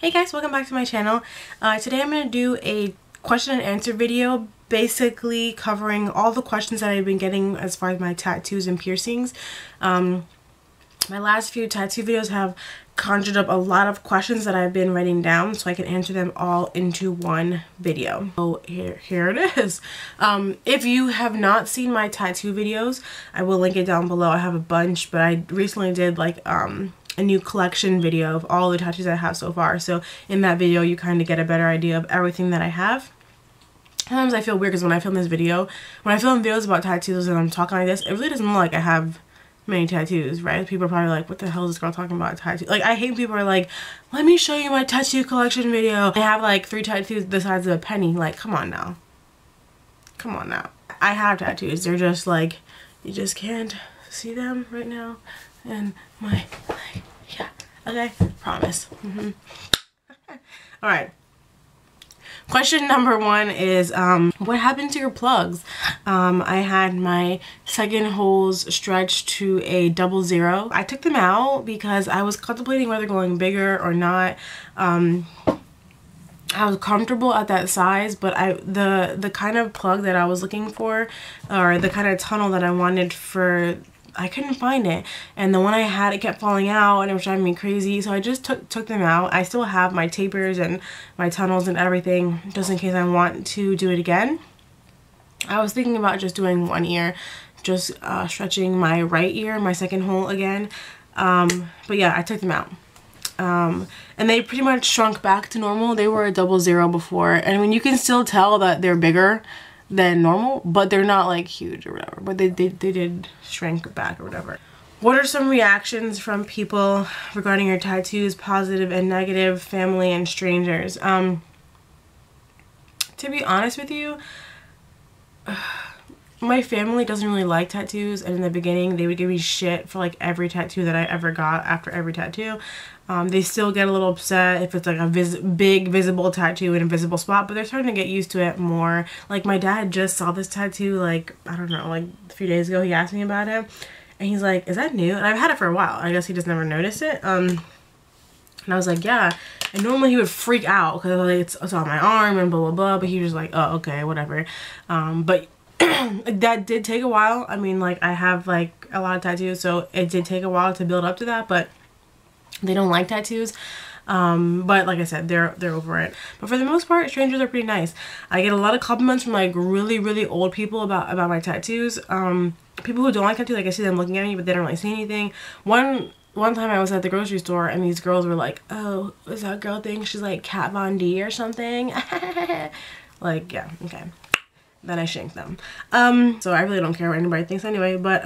Hey guys, welcome back to my channel. Today I'm going to do a question and answer video basically covering all the questions that I've been getting as far as my tattoos and piercings. My last few tattoo videos have conjured up a lot of questions that I've been writing down so I can answer them all into one video. So here it is. If you have not seen my tattoo videos, I will link it down below. I have a bunch, but I recently did like a new collection video of all the tattoos I have so far. So in that video you kind of get a better idea of everything that I have. Sometimes I feel weird because when I film videos about tattoos and I'm talking like this, it really doesn't look like I have many tattoos, right? People are probably like, what the hell is this girl talking about tattoos? Like, I hate when people are like, let me show you my tattoo collection video. I have like 3 tattoos the size of a penny. Like, come on now. Come on now. I have tattoos. They're just like, you just can't see them right now. And my leg. Yeah. Okay. Promise. Alright. Question number 1 is, what happened to your plugs? I had my second holes stretched to a 00. I took them out because I was contemplating whether going bigger or not. I was comfortable at that size, but the kind of plug that I was looking for, or the kind of tunnel that I wanted for, I couldn't find it, and the one I had, it kept falling out and it was driving me crazy, so I just took them out. I still have my tapers and my tunnels and everything just in case I want to do it again. I was thinking about just doing one ear, just stretching my right ear, my second hole again, but yeah, I took them out. And they pretty much shrunk back to normal. They were a 00 before, and I mean, you can still tell that they're bigger than normal, but they're not like huge or whatever, but they did shrink back or whatever. What are some reactions from people regarding your tattoos, positive and negative, family and strangers? To be honest with you, my family doesn't really like tattoos, and in the beginning they would give me shit for like every tattoo that I ever got after every tattoo. They still get a little upset if it's like a big visible tattoo in a visible spot, but they're starting to get used to it more. Like, my dad just saw this tattoo like, I don't know, like a few days ago. He asked me about it and he's like, is that new? And I've had it for a while. I guess he just never noticed it. And I was like, yeah. And normally he would freak out because like, it's on my arm and blah blah blah, but he was like, oh, okay, whatever. But that did take a while. I mean, like, I have like a lot of tattoos, so it did take a while to build up to that, but they don't like tattoos. But like I said, they're over it. But for the most part, strangers are pretty nice. I get a lot of compliments from like really old people about my tattoos. People who don't like tattoos, like, I see them looking at me, but they don't really say anything. One time I was at the grocery store and these girls were like, oh, is that girl thing? She's like Kat Von D or something. Like, yeah, okay. Then I shanked them. So I really don't care what anybody thinks anyway. But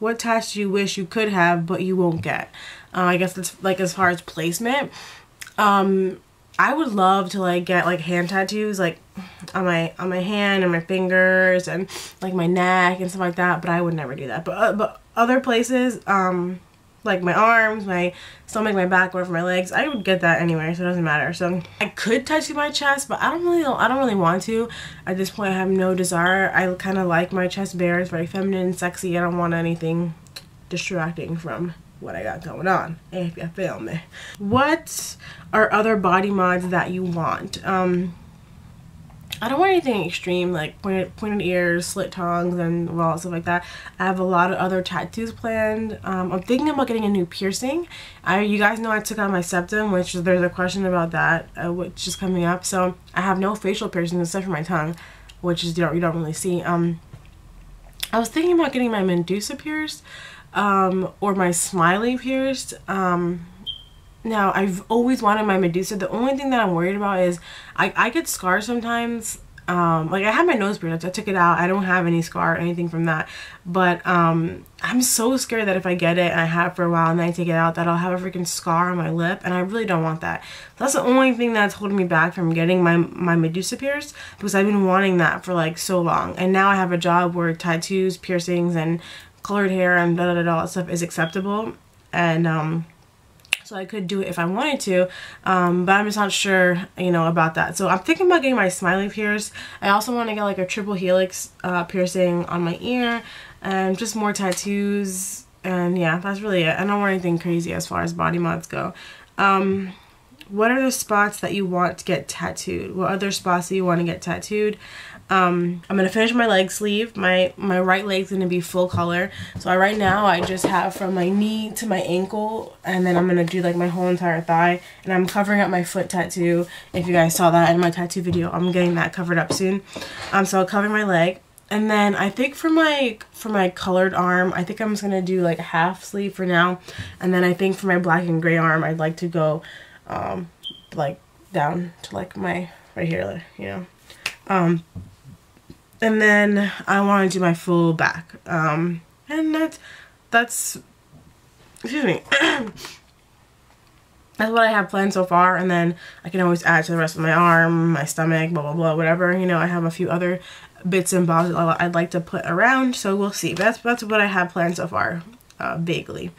what tats do you wish you could have but you won't get? I guess it's like as far as placement. I would love to like get like hand tattoos, like on my hand and my fingers and like my neck and stuff like that, but I would never do that. But other places, like my arms, my stomach, my back, whatever, my legs, I would get that anyway, so it doesn't matter. So I could tattoo my chest, but I don't really want to. At this point, I have no desire. I kind of like my chest bare. It's very feminine and sexy. I don't want anything distracting from what I got going on, if you feel me. What are other body mods that you want? I don't want anything extreme, like pointed ears, slit tongues, and well, stuff like that. I have a lot of other tattoos planned. I'm thinking about getting a new piercing. You guys know I took out my septum, which there's a question about that, which is coming up. So I have no facial piercings except for my tongue, which is you don't really see. I was thinking about getting my Medusa pierced, or my smiley pierced. Now, I've always wanted my Medusa. The only thing that I'm worried about is I get scars sometimes. Like, I have my nose pierced. I took it out. I don't have any scar or anything from that. But I'm so scared that if I get it and I have it for a while and then I take it out, that I'll have a freaking scar on my lip. And I really don't want that. That's the only thing that's holding me back from getting my Medusa pierced, because I've been wanting that for like so long. And now I have a job where tattoos, piercings, and colored hair and all that stuff is acceptable. And so I could do it if I wanted to, but I'm just not sure, you know, about that. So I'm thinking about getting my smiley pierced. I also want to get like a triple helix piercing on my ear, and just more tattoos. And yeah, that's really it. I don't want anything crazy as far as body mods go. what are the spots that you want to get tattooed? What other spots do you want to get tattooed? I'm gonna finish my leg sleeve. My right leg's gonna be full color. So right now I just have from my knee to my ankle, and then I'm gonna do like my whole entire thigh, and I'm covering up my foot tattoo. If you guys saw that in my tattoo video, I'm getting that covered up soon. So I'll cover my leg, and then I think for my colored arm, I think I'm just gonna do like a half sleeve for now, and then I think for my black and gray arm, I'd like to go like down to like my right here, you know. And then I want to do my full back. And that's excuse me. That's what I have planned so far, and then I can always add to the rest of my arm, my stomach, blah blah blah, whatever. You know, I have a few other bits and bobs I'd like to put around, so we'll see. That's what I have planned so far, vaguely.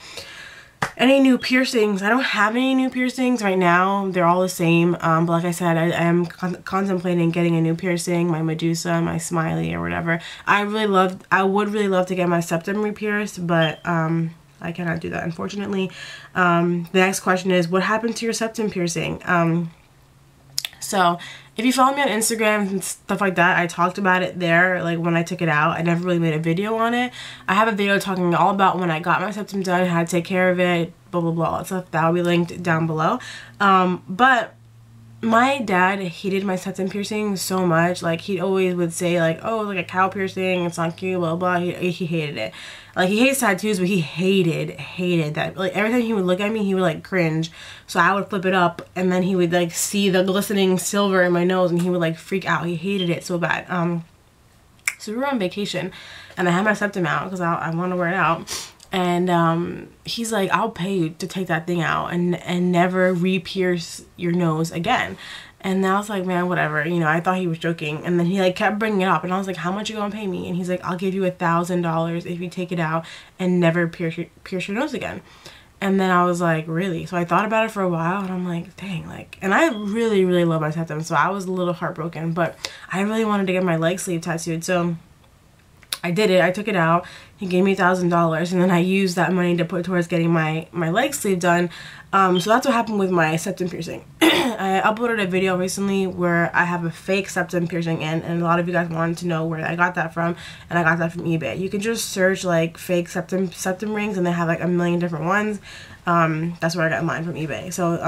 Any new piercings? I don't have any new piercings right now. They're all the same. But like I said, I am contemplating getting a new piercing, my Medusa, my Smiley, or whatever. I would really love to get my septum re-pierced, but I cannot do that, unfortunately. The next question is, what happened to your septum piercing? So if you follow me on Instagram and stuff like that, I talked about it there, like when I took it out. I never really made a video on it. I have a video talking all about when I got my septum done, how to take care of it, blah blah blah, all that stuff. That will be linked down below. But my dad hated my septum piercing so much. Like, he always would say like, oh, like a cow piercing, it's not cute, blah blah. He hated it. Like, he hates tattoos, but he hated that. Like, every time he would look at me, he would like cringe. So I would flip it up, and then he would like see the glistening silver in my nose, and he would like freak out. He hated it so bad. So we were on vacation, and I had my septum out because I want to wear it out. And he's like, I'll pay you to take that thing out and never re-pierce your nose again. And I was like, man, whatever. You know, I thought he was joking. And then he like kept bringing it up, and I was like, how much you gonna pay me? And he's like, I'll give you $1,000 if you take it out and never pierce your nose again. And then I was like, really? So I thought about it for a while, and I'm like, dang, like, and I really, really love my septum, so I was a little heartbroken, but I really wanted to get my leg sleeve tattooed, so I did it. I took it out. He gave me $1,000, and then I used that money to put towards getting my leg sleeve done. So that's what happened with my septum piercing. I uploaded a video recently where I have a fake septum piercing in, and a lot of you guys wanted to know where I got that from, and I got that from eBay. You can just search like fake septum rings, and they have like a million different ones. That's where I got mine from eBay. So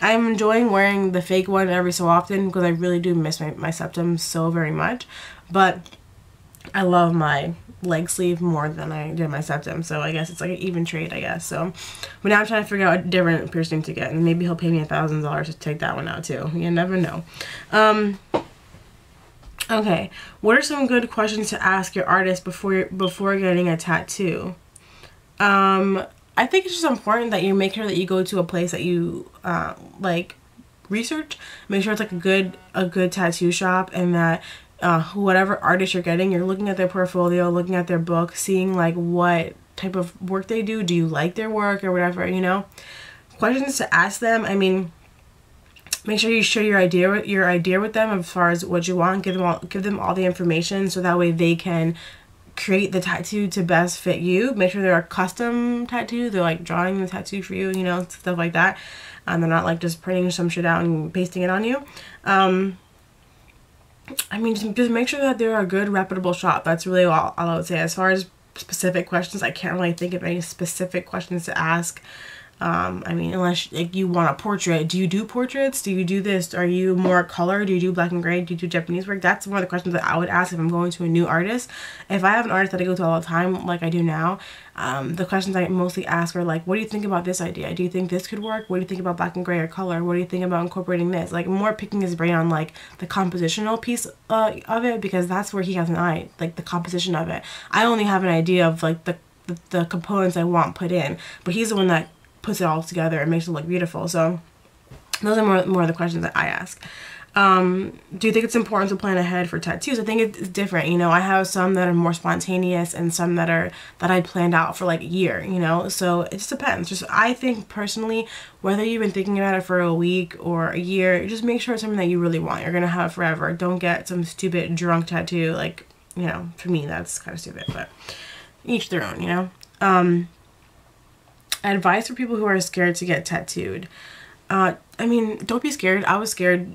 I'm enjoying wearing the fake one every so often because I really do miss my septum so very much. But I love my leg sleeve more than I did my septum, so I guess it's like an even trade, I guess. So, but now I'm trying to figure out a different piercing to get, and maybe he'll pay me $1,000 to take that one out too. You never know. Okay, what are some good questions to ask your artist before getting a tattoo? I think it's just important that you make sure that you go to a place that you like research. Make sure it's like a good tattoo shop, and that whatever artist you're getting, you're looking at their portfolio, looking at their book, seeing like what type of work they do. Do you like their work or whatever, you know? Questions to ask them. I mean, make sure you share your idea with them as far as what you want. Give them all the information, so that way they can create the tattoo to best fit you. Make sure they're a custom tattoo. They're like drawing the tattoo for you, you know, stuff like that. They're not like just printing some shit out and pasting it on you. I mean, just make sure that they're a good, reputable shop. That's really all I would say. As far as specific questions, I can't really think of any specific questions to ask. I mean, unless like you want a portrait. Do you do portraits? Do you do this? Are you more color? Do you do black and gray? Do you do Japanese work? That's one of the questions that I would ask if I'm going to a new artist. If I have an artist that I go to all the time, like I do now, the questions I mostly ask are like, what do you think about this idea? Do you think this could work? What do you think about black and gray or color? What do you think about incorporating this? Like, more picking his brain on like the compositional piece of it, because that's where he has an eye, like the composition of it. I only have an idea of like the components I want put in, but he's the one that puts it all together and makes it look beautiful. So those are more of the questions that I ask. Do you think it's important to plan ahead for tattoos? I think it's different. You know, I have some that are more spontaneous and some that I planned out for like a year, you know, so it just depends. Just, I think personally, whether you've been thinking about it for a week or a year, just make sure it's something that you really want. You're gonna have forever. Don't get some stupid drunk tattoo. Like, you know, for me that's kind of stupid, but each their own, you know. Advice for people who are scared to get tattooed. I mean, don't be scared. I was scared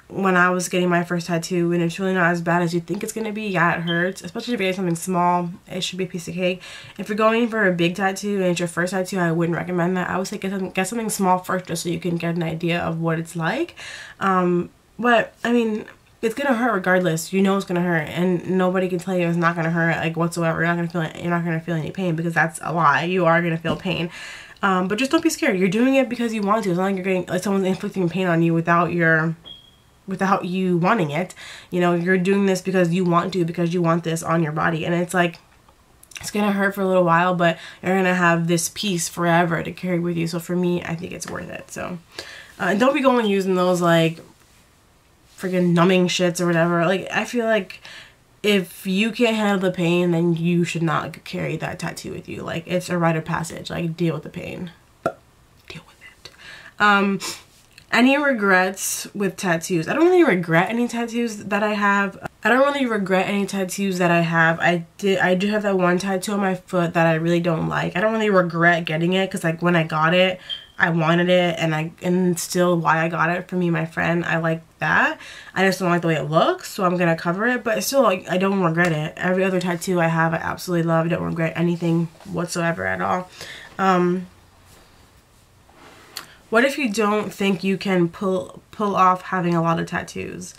when I was getting my first tattoo, and it's really not as bad as you think it's gonna be. Yeah, it hurts, especially if you're getting something small. It should be a piece of cake. If you're going for a big tattoo and it's your first tattoo, I wouldn't recommend that. I would say get something small first, just so you can get an idea of what it's like. But I mean, it's gonna hurt regardless. You know it's gonna hurt, and nobody can tell you it's not gonna hurt like whatsoever. You're not gonna feel any pain, because that's a lie. You are gonna feel pain. But just don't be scared. You're doing it because you want to. It's not like you're getting like someone's inflicting pain on you without you wanting it. You know, you're doing this because you want to, because you want this on your body. And it's like, it's gonna hurt for a little while, but you're gonna have this piece forever to carry with you. So for me, I think it's worth it. So and don't be going using those like freaking numbing shits or whatever. Like, I feel like if you can't handle the pain, then you should not carry that tattoo with you. Like, it's a rite of passage. Like, deal with the pain. Deal with it. Any regrets with tattoos? I don't really regret any tattoos that I have. I do have that one tattoo on my foot that I really don't like. I don't really regret getting it, because like when I got it, I wanted it, and still why I got it for me and my friend, I like that. I just don't like the way it looks, so I'm gonna cover it, but still, like, I don't regret it. Every other tattoo I have, I absolutely love. I don't regret anything whatsoever at all. What if you don't think you can pull off having a lot of tattoos?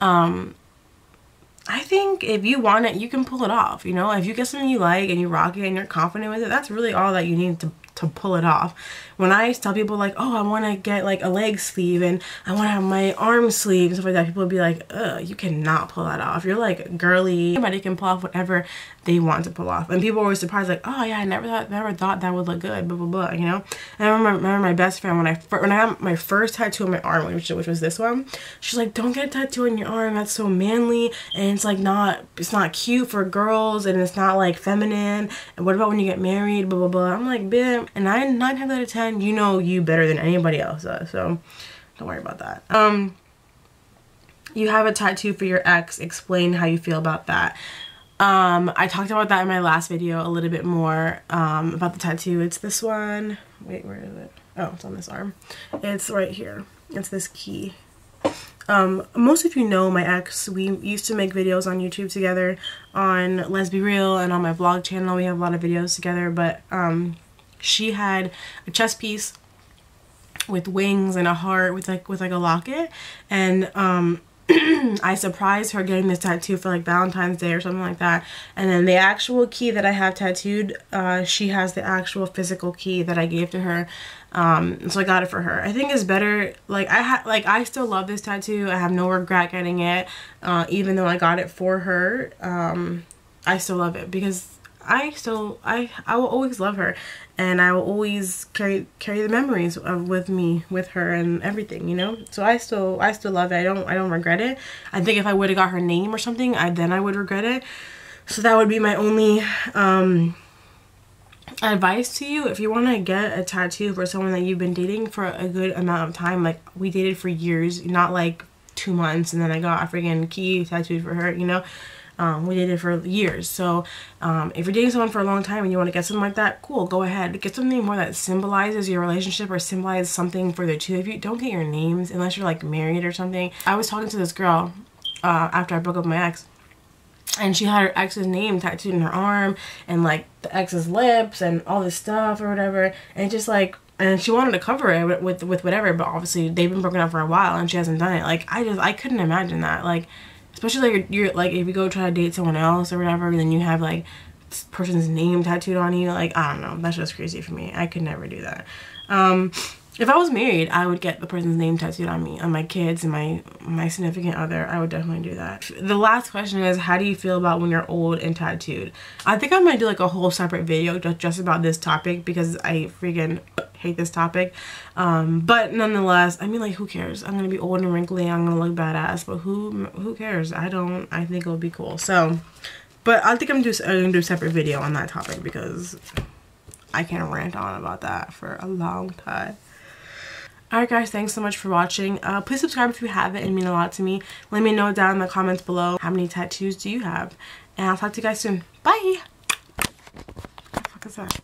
I think if you want it, you can pull it off. You know, if you get something you like and you rock it and you're confident with it, that's really all that you need to pull it off. When I tell people like, oh, I want to get like a leg sleeve and I want to have my arm sleeve and stuff like that, people would be like, ugh, you cannot pull that off. You're like girly. Everybody can pull off whatever they want to pull off. And people are always surprised, like, oh yeah, I never thought that would look good, blah blah blah, you know. And I remember my best friend, when I got my first tattoo on my arm, which was this one, she's like, don't get a tattoo on your arm, that's so manly, and it's like it's not cute for girls, and it's not like feminine, and what about when you get married, blah blah blah. I'm like, babe, and 9 times out of 10, you know you better than anybody else does, so don't worry about that. You have a tattoo for your ex. Explain how you feel about that. I talked about that in my last video a little bit more, about the tattoo. It's this one. Wait, where is it? Oh, it's on this arm. It's right here. It's this key. Most of you know my ex. We used to make videos on YouTube together, on Let's Be Real, and on my vlog channel. We have a lot of videos together, but she had a chest piece with wings and a heart with like a locket, and I surprised her getting this tattoo for like Valentine's Day or something like that. And then the actual key that I have tattooed, she has the actual physical key that I gave to her. So I got it for her. I think it's better, like I still love this tattoo. I have no regret getting it, even though I got it for her. I still love it because I will always love her, and I will always carry the memories with her and everything, you know. So I still love it. I don't regret it. I think if I would have got her name or something, then I would regret it. So that would be my only advice to you. If you want to get a tattoo for someone that you've been dating for a good amount of time, like we dated for years, not like 2 months and then I got a freaking key tattooed for her, you know. We did it for years. So if you're dating someone for a long time and you want to get something like that, cool, go ahead. Get something more that symbolizes your relationship or symbolizes something for the two of you. Don't get your names unless you're like married or something. I was talking to this girl after I broke up with my ex, and she had her ex's name tattooed in her arm and like the ex's lips and all this stuff or whatever, and just like, and she wanted to cover it with whatever, but obviously they've been broken up for a while and she hasn't done it. Like I couldn't imagine that. Like, especially like you're like, if you go try to date someone else or whatever, then you have like this person's name tattooed on you. Like, I don't know, that's just crazy for me. I could never do that. If I was married, I would get the person's name tattooed on me, on my kids and my significant other. I would definitely do that. The last question is, how do you feel about when you're old and tattooed? I think I might do like a whole separate video just about this topic because I freaking hate this topic. But nonetheless, I mean, like, who cares? I'm gonna be old and wrinkly, I'm gonna look badass, but who cares? I think it'll be cool. So, but I think I'm gonna do a separate video on that topic because I can't rant on about that for a long time. Alright guys, thanks so much for watching. Please subscribe if you haven't. It means a lot to me. Let me know down in the comments below, how many tattoos do you have? And I'll talk to you guys soon. Bye! What the fuck is that?